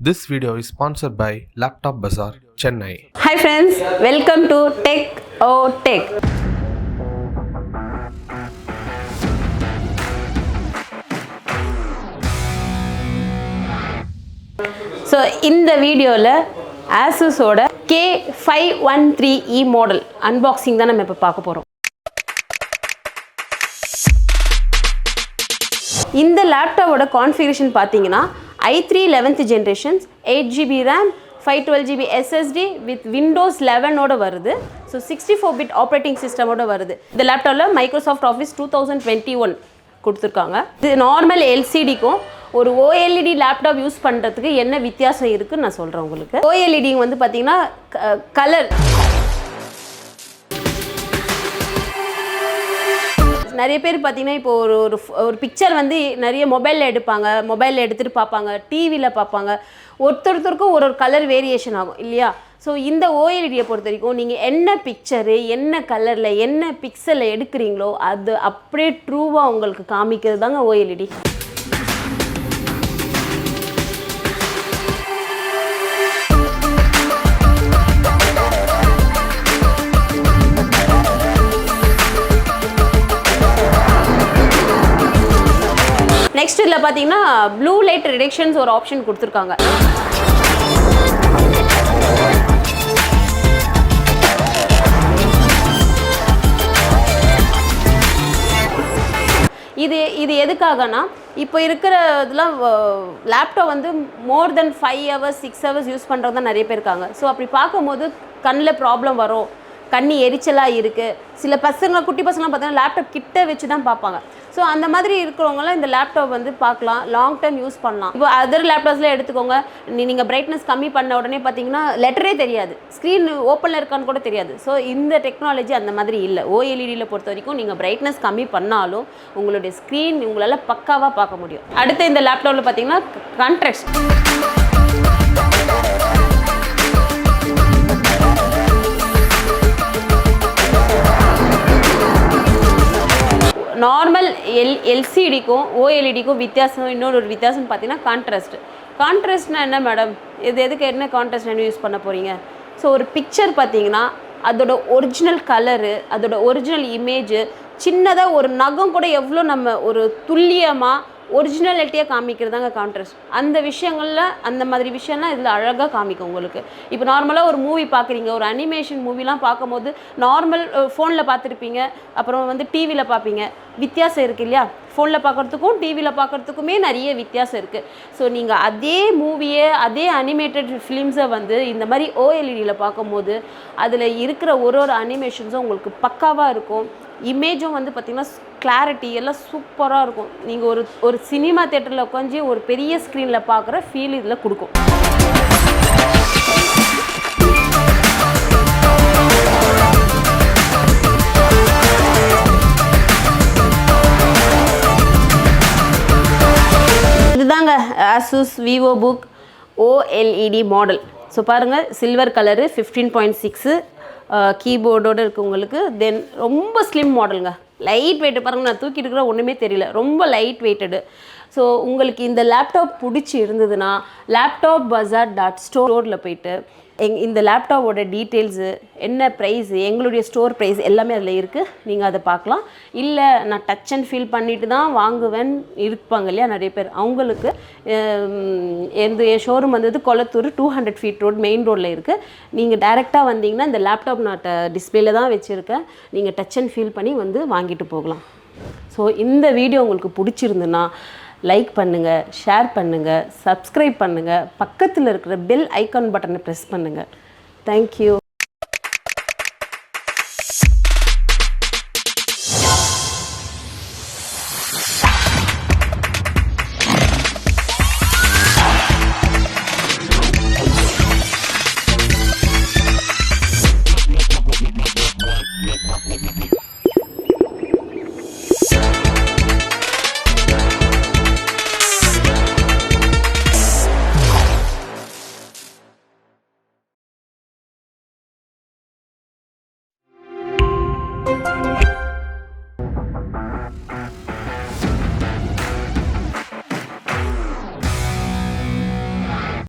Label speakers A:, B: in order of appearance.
A: This video is sponsored by Laptop Bazaar, Chennai.
B: Hi friends, welcome to TechOTech. So இந்த வீடியோல Asus ஓட K513E model unboxing தான் நம்ம இப்ப பார்க்க போறோம். இந்த லேப்டாப்போட கான்ஃபிகரேஷன் பாத்தீங்கன்னா i3 11th generation 8GB RAM 512GB SSD with Windows 11 ஓட வருது. So 64-bit operating system ஓட வருது. இந்த லேப்டாப்ல Microsoft Office 2021 கொடுத்திருக்காங்க. இது நார்மல் LCD-க்கும் ஒரு OLED லேப்டாப் யூஸ் பண்றதுக்கு என்ன வித்தியாசம் இருக்குன்னு நான் சொல்றேன் உங்களுக்கு. OLED வந்து பாத்தீங்கன்னா கலர் நிறைய பேர் பார்த்தீங்கன்னா இப்போ ஒரு பிக்சர் வந்து நிறைய மொபைலில் எடுப்பாங்க, மொபைலில் எடுத்துகிட்டு பார்ப்பாங்க, டிவியில் பார்ப்பாங்க, ஒருத்தருக்கும் ஒரு கலர் வேரியேஷன் ஆகும் இல்லையா? ஸோ இந்த ஓஎல்இடியை பொறுத்த வரைக்கும் நீங்கள் என்ன பிக்சரு என்ன கலரில் என்ன பிக்சலில் எடுக்கிறீங்களோ அது அப்படியே ட்ரூவாக உங்களுக்கு காமிக்கிறது தாங்க ஓஎல்இடி. நெக்ஸ்ட் இதில் பார்த்தீங்கன்னா ப்ளூ லைட் ரிடக்ஷன்ஸ் ஒரு ஆப்ஷன் கொடுத்துருக்காங்க. இது எதுக்காகனா இப்போ இருக்கிற இதெல்லாம் லேப்டாப் வந்து மோர் தென் 5 hours 6 hours யூஸ் பண்ணுறது தான் நிறைய பேர் இருக்காங்க. ஸோ அப்படி பார்க்கும்போது கண்ணில் ப்ராப்ளம் வரும், கண்ணி எரிச்சலாக இருக்குது. சில பசங்க குட்டி பசங்களாம் பார்த்தீங்கன்னா லேப்டாப் கிட்ட வச்சு தான் பார்ப்பாங்க. ஸோ அந்த மாதிரி இருக்கிறவங்களாம் இந்த லேப்டாப் வந்து பார்க்கலாம், லாங் டைம் யூஸ் பண்ணலாம். இப்போ அதர் லேப்டாப்ஸில் எடுத்துக்கோங்க, நீங்கள் பிரைட்னஸ் கம்மி பண்ண உடனே பார்த்தீங்கன்னா லெட்டரே தெரியாது, ஸ்க்ரீன் ஓப்பனில் இருக்கான்னு கூட தெரியாது. ஸோ இந்த டெக்னாலஜி அந்த மாதிரி இல்லை. ஓஎல்இடியில் பொறுத்த வரைக்கும் நீங்கள் பிரைட்னஸ் கம்மி பண்ணாலும் உங்களுடைய ஸ்க்ரீன் உங்களால் பக்காவாக பார்க்க முடியும். அடுத்து இந்த லேப்டாப்பில் பார்த்தீங்கன்னா கான்ட்ராஸ்ட் நார்மல் எல்சிடிக்கும் ஓஎல்இடிக்கும் வித்தியாசம். இன்னொரு வித்தியாசம் பார்த்தீங்கன்னா கான்ட்ராஸ்ட்னா என்ன மேடம், இது எதுக்கு என்ன கான்ட்ராஸ்ட் என்ன யூஸ் பண்ண போகிறீங்க? ஸோ ஒரு பிக்சர் பார்த்தீங்கன்னா அதோட ஒரிஜினல் கலரு, அதோட ஒரிஜினல் இமேஜு, சின்னதாக ஒரு நகம் கூட எவ்வளோ நம்ம ஒரு துல்லியமாக ஒரிஜினாலிட்டியாக காமிக்கிறதாங்க கான்ட்ராஸ்ட். அந்த விஷயங்களில் அந்த மாதிரி விஷயம்லாம் இதில் அழகாக காமிக்கும் உங்களுக்கு. இப்போ நார்மலாக ஒரு மூவி பார்க்குறீங்க, ஒரு அனிமேஷன் மூவிலாம் பார்க்கும்போது நார்மல் ஃபோனில் பார்த்துருப்பீங்க, அப்புறம் வந்து டிவியில் பார்ப்பீங்க, வித்தியாசம் இருக்குது இல்லையா? ஃபோனில் பார்க்குறதுக்கும் டிவியில் பார்க்குறதுக்குமே நிறைய வித்தியாசம் இருக்குது. ஸோ நீங்கள் அதே மூவியை அதே அனிமேட்டட் ஃபிலிம்ஸை வந்து இந்த மாதிரி ஓஎல்இடியில் பார்க்கும்போது அதில் இருக்கிற ஒரு அனிமேஷன்ஸும் உங்களுக்கு பக்காவாக இருக்கும். இமேஜும் வந்து பார்த்திங்கன்னா கிளாரிட்டி எல்லாம் சூப்பராக இருக்கும். நீங்கள் ஒரு சினிமா தேட்டரில் உட்காந்து ஒரு பெரிய ஸ்க்ரீனில் பார்க்குற ஃபீல் இதில் கொடுக்கும். இதுதாங்க AsusVivobook OLED மாடல். ஸோ பாருங்கள், சில்வர் கலரு 15.6 கீபோர்டோடு இருக்குது உங்களுக்கு. தென் ரொம்ப ஸ்லிம் மாடலுங்க, லைட் வெயிட்டு பாருங்கள், நான் தூக்கிட்டு இருக்கிற ஒன்றுமே தெரியல, ரொம்ப லைட் வெயிட்டடு. ஸோ உங்களுக்கு இந்த லேப்டாப் பிடிச்சி இருந்ததுன்னா laptopbazaar.store போயிட்டு இந்த லேப்டாப்போட டீட்டெயில்ஸு, என்ன ப்ரைஸு, எங்களுடைய ஸ்டோர் ப்ரைஸ் எல்லாமே அதில் இருக்குது, நீங்கள் அதை பார்க்கலாம். இல்லை நான் டச் அண்ட் ஃபீல் பண்ணிட்டு தான் வாங்குவேன் இருப்பாங்க இல்லையா நிறைய பேர், அவங்களுக்கு என் ஷோரூம் வந்தது கொலத்தூர் 200 feet ரோட் மெயின் ரோடில் இருக்குது. நீங்கள் டைரெக்டாக வந்தீங்கன்னா இந்த லேப்டாப் நான் டிஸ்பிளேல தான் வச்சுருக்கேன், நீங்கள் டச் அண்ட் ஃபீல் பண்ணி வந்து வாங்கிட்டு போகலாம். ஸோ இந்த வீடியோ உங்களுக்கு பிடிச்சிருந்துன்னா லைக் பண்ணுங்கள், ஷேர் பண்ணுங்கள், சப்ஸ்கிரைப் பண்ணுங்கள், பக்கத்தில் இருக்கிற பெல் ஐக்கான் பட்டனை ப்ரெஸ் பண்ணுங்கள். தேங்க்யூ.